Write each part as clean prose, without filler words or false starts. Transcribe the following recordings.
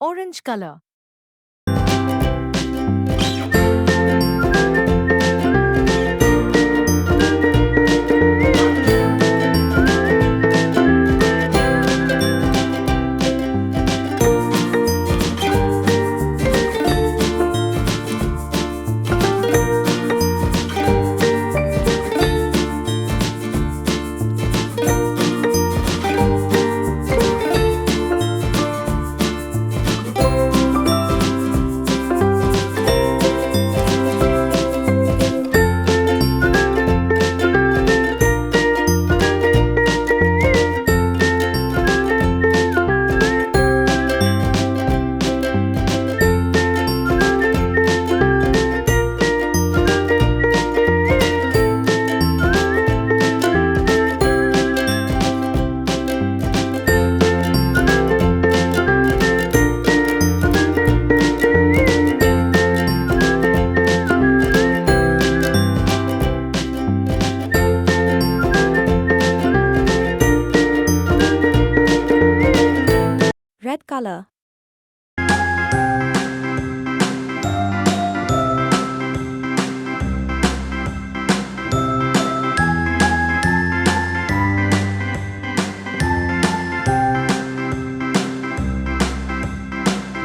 Orange color. Red color.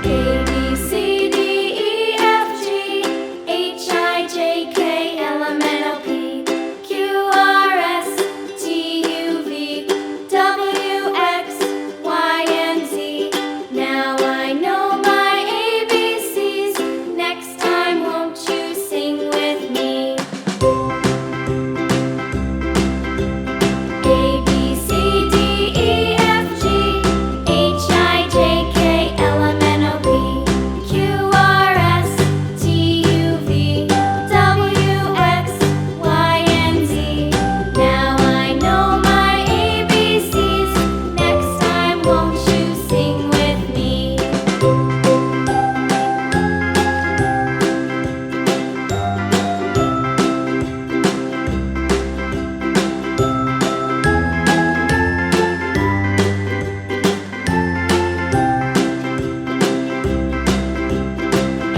A B C D E F G H I J K L M N O P Q R S T U V W X Y and Z. Now I know my ABCs. Next time, won't you sing with me? A B C D E F G H I J K L M N O P Q R S T U V W X Y and Z. Now I know my ABCs. Next time, won't you sing with me?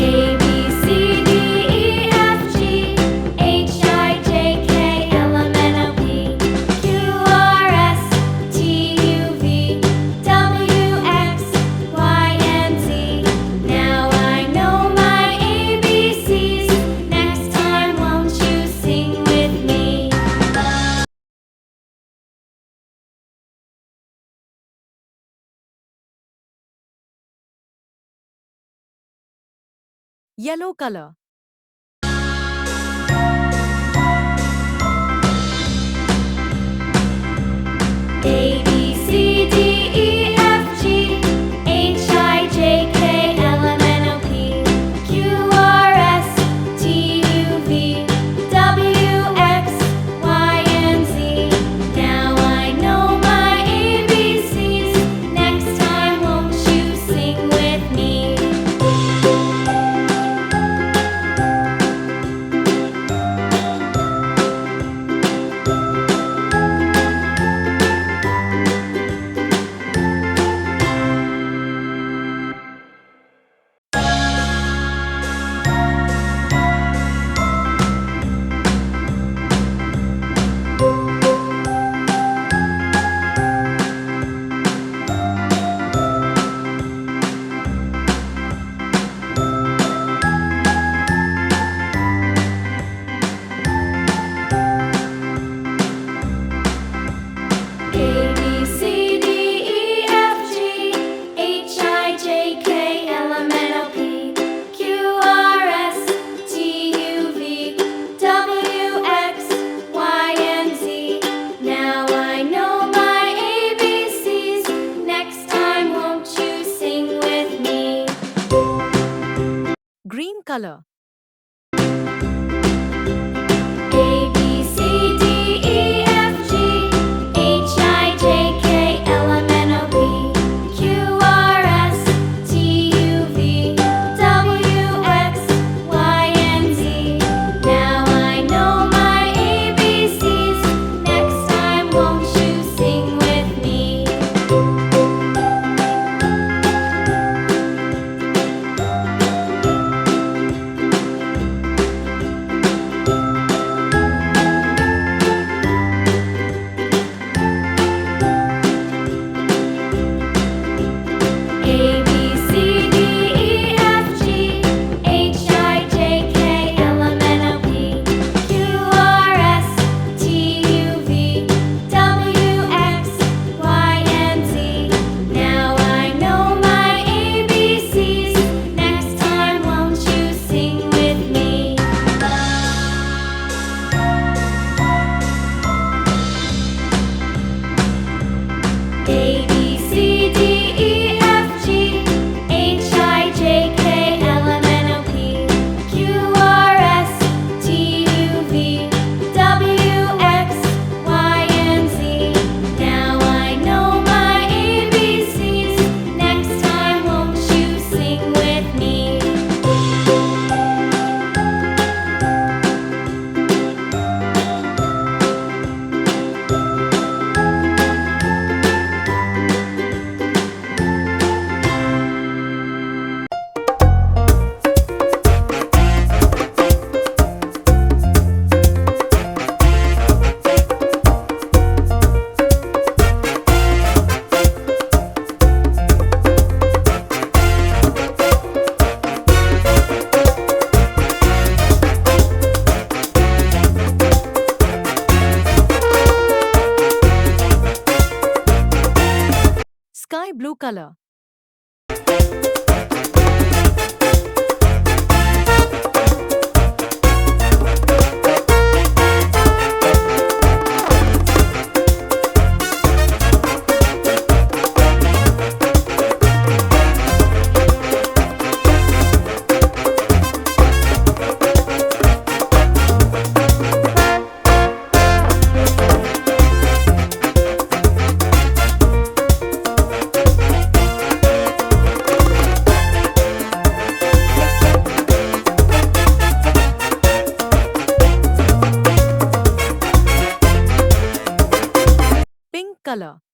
A B C D E F G H I J K L M N O P Q R S T U V W X Y and Z. Now I know my ABCs. Next time, won't you sing with me? Yellow color. A B C D E F G H I J K L M N O P Q R S T U V W X Y and Z. Now I know my ABCs. Next time, won't you sing with me? A B C D E F G H I J K L M N O P Q R S T U V W X Y and Z. Now I know my ABCs. Next time, won't you sing with me? Green color. A B C D E F G H I J K L M N O P Q R S T U V W X Y and Z. Now I know my ABCs. Next time, won't you sing with me? color. Pink color.